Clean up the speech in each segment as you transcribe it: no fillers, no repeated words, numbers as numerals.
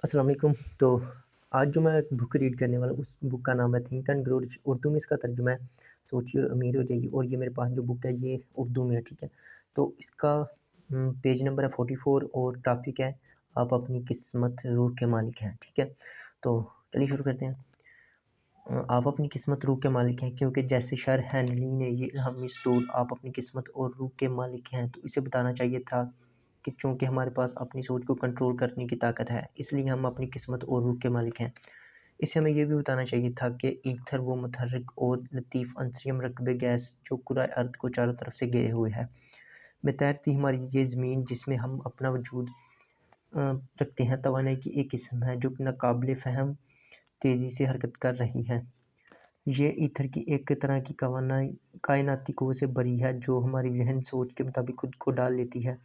अस्सलाम वालेकुम। तो आज जो मैं एक बुक रीड करने वाला हूँ, उस बुक का नाम है think and grow rich. Urdu में इसका तर्जुमा है सोचिए और अमीर हो जाइए। और ये मेरे पास जो बुक है ये उर्दू में है, ठीक है। तो इसका पेज नंबर है 44 और टॉपिक है आप अपनी किस्मत रूह के मालिक हैं, ठीक है। तो चलिए शुरू करते हैं। आप अपनी किस्मत रूह के मालिक हैं, क्योंकि जैसे शायर हेनरी ने ये इल्हामी सतूर आप अपनी किस्मत और रूह के मालिक हैं, तो इसे बताना चाहिए था कि चूँकि हमारे पास अपनी सोच को कंट्रोल करने की ताकत है, इसलिए हम अपनी किस्मत और रूह के मालिक हैं। इससे हमें ये भी बताना चाहिए था कि ईथर वो मुतहर्रिक और लतीफ़ अंतरिक्ष मरकब गैस जो कुराए अर्द को चारों तरफ से घेरे हुए है, में तैरती हमारी ये ज़मीन जिसमें हम अपना वजूद रखते हैं, तवानाई की एक किस्म है जो नाकाबिले फ़हम तेज़ी से हरकत कर रही है। ये ईथर की एक तरह की कायनाती क़ुव्वत से बरी है जो हमारी ज़हन सोच के मुताबिक खुद को ढाल लेती है।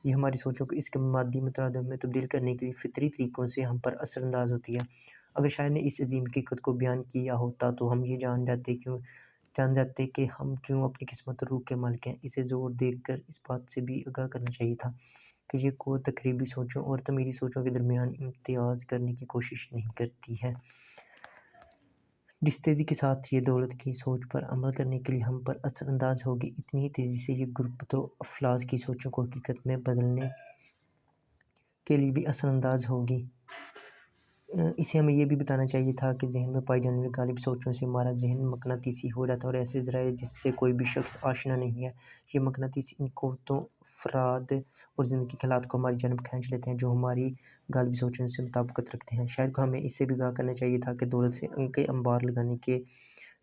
ये हमारी सोचों को इसके मादी मुतरादफ़ में तब्दील करने के लिए फ़ितरी तरीक़ों से हम पर असरअंदाज़ होती है। अगर शायर ने इस अज़ीम हकीकत को बयान किया होता तो हम ये जान जाते कि हम क्यों अपनी किस्मत और रूह के मालिक हैं। इसे ज़ोर देकर इस बात से भी आगाह करना चाहिए था कि ये क़ुव्वत तक़रीबी सोचों और तमीरी सोचों के दरमियान इम्तियाज़ करने की कोशिश नहीं करती है। जिस तेज़ी के साथ ये दौलत की सोच पर अमल करने के लिए हम पर असरअंदाज़ होगी, इतनी ही तेज़ी से ये गुरबतों अफ़लास की सोचों को हकीकत में बदलने के लिए भी असरअंदाज़ होगी। इसे हमें ये भी बताना चाहिए था कि ज़हन में पाई जाने वाली गालिब सोचों से हमारा ज़हन मक़नातीसी हो जाता है और ऐसे ज़राए जिससे कोई भी शख़्स आशना नहीं है। ये मक़नातीस इन क़ुव्वतों, अफ़राद और ज़िंदगी के हालात को हमारी जानब खींच लेते हैं जो हमारी गालिब सोचों से मुताबिकत रखते हैं। शायर को हमें इससे भी आगाह करना चाहिए था कि दौलत से अंके अंबार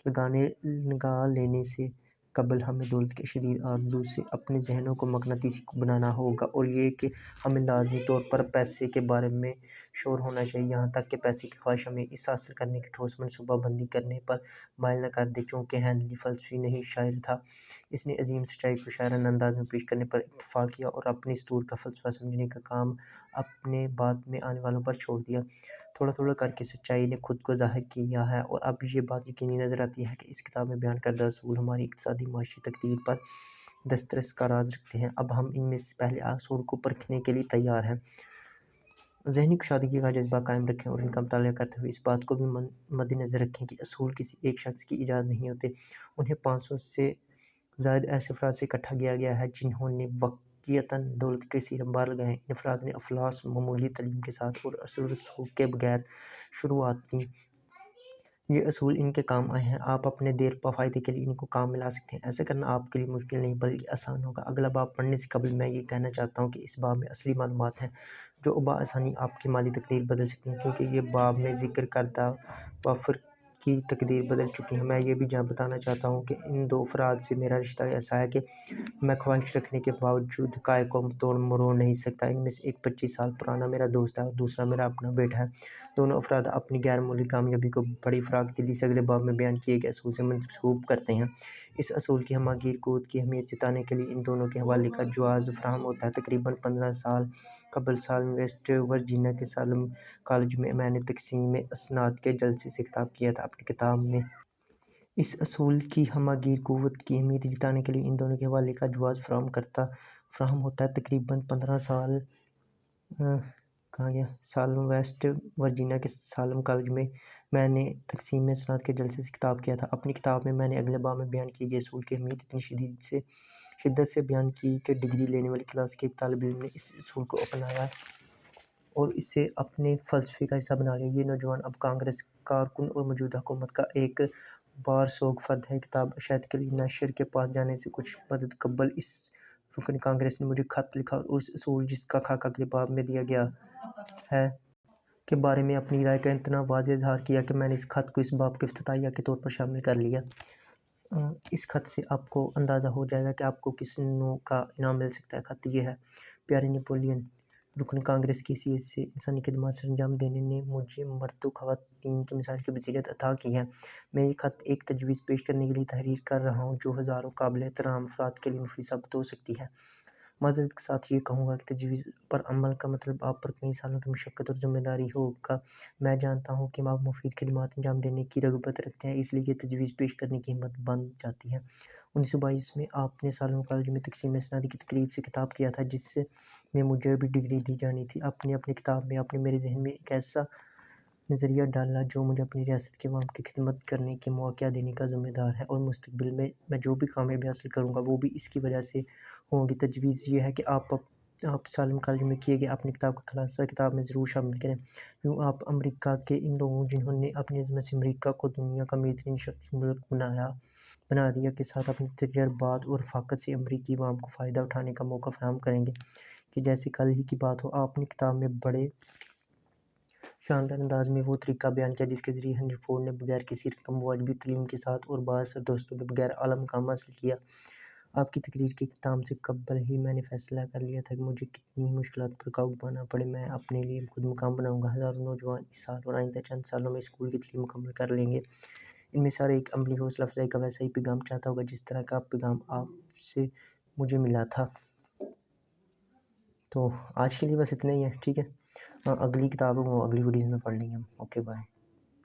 लगा लेने से क़ब्ल हमें दौलत की शदीद आरज़ू से अपने ज़हनों को मक़नातीसी बनाना होगा, और ये कि हमें लाज़मी तौर पर पैसे के बारे में शऊर होना चाहिए, यहाँ तक कि पैसे की ख्वाहिश हमें इसे हासिल करने की ठोस मनसूबा बंदी करने पर माइल न कर दे। चूँकि हेनरी फ़लसफ़ी नहीं शायर था, इसने अज़ीम सच्चाई को शायराना अंदाज़ में पेश करने पर इत्तेफ़ाक़ किया और अपनी सतूर का फ़लसफ़ा समझने का काम अपने बाद में आने वालों पर छोड़ दिया। थोड़ा-थोड़ा करके सच्चाई ने खुद को ज़ाहिर किया है और अब ये बात यकीनी नज़र आती है कि इस किताब में बयान करदा असूल हमारी इक़्तिसादी माशी तक़दीर पर दस्तरस का राज़ रखते हैं। अब हम इनमें से पहले असूल को परखने के लिए तैयार हैं। ज़हनी कुशादगी का जज़्बा कायम रखें और इनका मुताला करते हुए इस बात को भी मद्देनज़र रखें कि असूल किसी एक शख़्स की ईजाद नहीं होते। उन्हें 500 से ज़ायद ऐसे अफ़राद से इकट्ठा किया गया है जिन्होंने वाक़ईतन दौलत के सिर अंबार लगाए हैं। इन अफ़राद ने अफ़लास मामूली तालीम के साथ और असर रसूख़ के बगैर शुरुआत की। ये असूल इनके काम आए हैं। आप अपने देरपा फ़ायदे के लिए इनको काम में ला सकते हैं। ऐसा करना आपके लिए मुश्किल नहीं बल्कि आसान होगा। अगला बाब पढ़ने से कबल मैं ये कहना चाहता हूँ कि इस बाब में असली मालूमात हैं जो बआसानी आपकी माली तक़दीर बदल सकती हैं, क्योंकि ये बाब में ज़िक्र करदा वाफ़र की तक़दीर बदल चुकी है। मैं ये भी बताना चाहता हूँ कि इन दो अफ़राद से मेरा रिश्ता ऐसा है कि मैं ख्वाहिश रखने के बावजूद हक़ाइक़ को तोड़ मरोड़ नहीं सकता। इनमें से एक 25 साल पुराना मेरा दोस्त है और दूसरा मेरा अपना बेटा है। दोनों अफ़राद अपनी गैर-मामूली कामयाबी को बड़ी फ़राख़दिली से अगले बाब में बयान किए गए असूल से मंसूब करते हैं। इस असूल की हमागीर क़ुव्वत की अहमियत जताने के लिए इन दोनों के हवाले का जवाज़ फ़राहम होता है। तक़रीबन 15 साल क़बल साल वेस्ट वर्जीनिया के सालम कॉलेज में मैंने तक़सीम असनाद के जलसे से खिताब किया था। अपनी किताब में इस असूल की हमागीर क़ुव्वत की अहमियत जताने के लिए इन दोनों के हवाले का जवाज़ फ़राहम होता है। तक़रीबन 15 साल कहाँ गया? सालम वेस्ट वर्जीनिया के सालम कॉलेज में मैंने तक़सीम असनाद के जलसे से खिताब किया था। अपनी किताब में मैंने अगले बाब में बयान किए गए असूल की अहमियत इतनी शिद्दत से बयान की कि डिग्री लेने वाली क्लास के एक तालिब इल्म ने इस असूल को अपनाया और इसे अपने फ़लसफ़े का हिस्सा बना लिया। ये नौजवान अब कांग्रेस कारकुन और मौजूदा हुकूमत का एक बारसोग फ़र्द है। किताब शायद के लिए नशर के पास जाने से कुछ मदद कबल इस रुकन कांग्रेस ने मुझे ख़त लिखा और उस असूल जिसका खाका अगले बाब में दिया गया है के बारे में अपनी राय का इतना वाज़ेह इज़हार किया कि मैंने इस ख़त को इस बाब के इफ्तिताहिया के तौर पर शामिल कर लिया। इस ख़त से आपको अंदाज़ा हो जाएगा कि आपको किस नौع का इनाम मिल सकता है। ख़त ये है: प्यारे नेपोलियन, रुकन कांग्रेस की हैसियत से इंसानी खिदमत सरअंजाम देने ने मुझे मर्द व ख़वातीन की मिसाल की बसीरत अता की है। मैं ये ख़त एक तजवीज़ पेश करने के लिए तहरीर कर रहा हूँ जो हज़ारों काबिल एहतराम अफ़राद के लिए मुफीद साबित हो सकती है। معذرت کے ساتھ یہ کہوں گا کہ تجویز پر عمل کا مطلب آپ پر کئی سالوں کی مشقت اور ذمہ داری ہوگا۔ میں جانتا ہوں کہ آپ مفید خدمات انجام دینے کی رغبت رکھتے ہیں، اس لیے یہ تجویز پیش کرنے کی ہمت بن جاتی ہے۔ 1922 میں آپ نے سالم کالج میں تقسیم اسنادی کی تقریب سے خطاب کیا تھا، جس میں مجھے بھی ڈگری دی جانی تھی۔ اپنی کتاب میں آپ نے میرے ذہن میں ایک ایسا نظریہ ڈالا جو مجھے اپنی ریاست کے عوام کی خدمت کرنے کے مواقع دینے کا ذمہ دار ہے، اور مستقبل میں میں جو بھی کامیابی حاصل کروں گا وہ بھی اس کی وجہ سے ہوں گی۔ تجویز یہ ہے کہ آپ سالم کالج میں کیے گئے اپنی کتاب کا خلاصہ کتاب میں ضرور شامل کریں۔ یوں آپ امریکہ کے ان لوگوں جنہوں نے اپنی عظمت سے امریکہ کو دنیا کا بہترین شرقی ملک بنا دیا کے ساتھ اپنے تجربات اور رفاقت سے امریکی عوام کو فائدہ اٹھانے کا موقع فراہم کریں گے، کہ جیسے کل ہی کی بات ہو۔ آپ اپنی کتاب میں بڑے شاندار انداز میں وہ طریقہ بیان کیا جس کے ذریعے ہنری فورڈ نے بغیر کسی رقم واجبی تعلیم کے ساتھ اور بااثر دوستوں کے بغیر اعلیٰ مقام حاصل کیا۔ آپ کی تقریر کے اختتام سے قبل ہی میں نے فیصلہ کر لیا تھا کہ مجھے کتنی ہی مشکلات پر قابو پانا پڑے، میں اپنے لیے خود مقام بناؤں گا۔ ہزاروں نوجوان اس سال اور آئندہ چند سالوں میں اسکول کی تعلیم مکمل کر لیں گے۔ ان میں سے ہر ایک عملی حوصلہ افزائی کا ویسا ہی پیغام چاہتا ہوگا جس طرح کا پیغام آپ سے مجھے ملا تھا۔ تو آج کے لیے بس اتنا ہی ہے، ٹھیک ہے۔ اگلی کتاب وہ اگلی ویڈیوز میں پڑھ لیں گے ہم۔ Okay bye.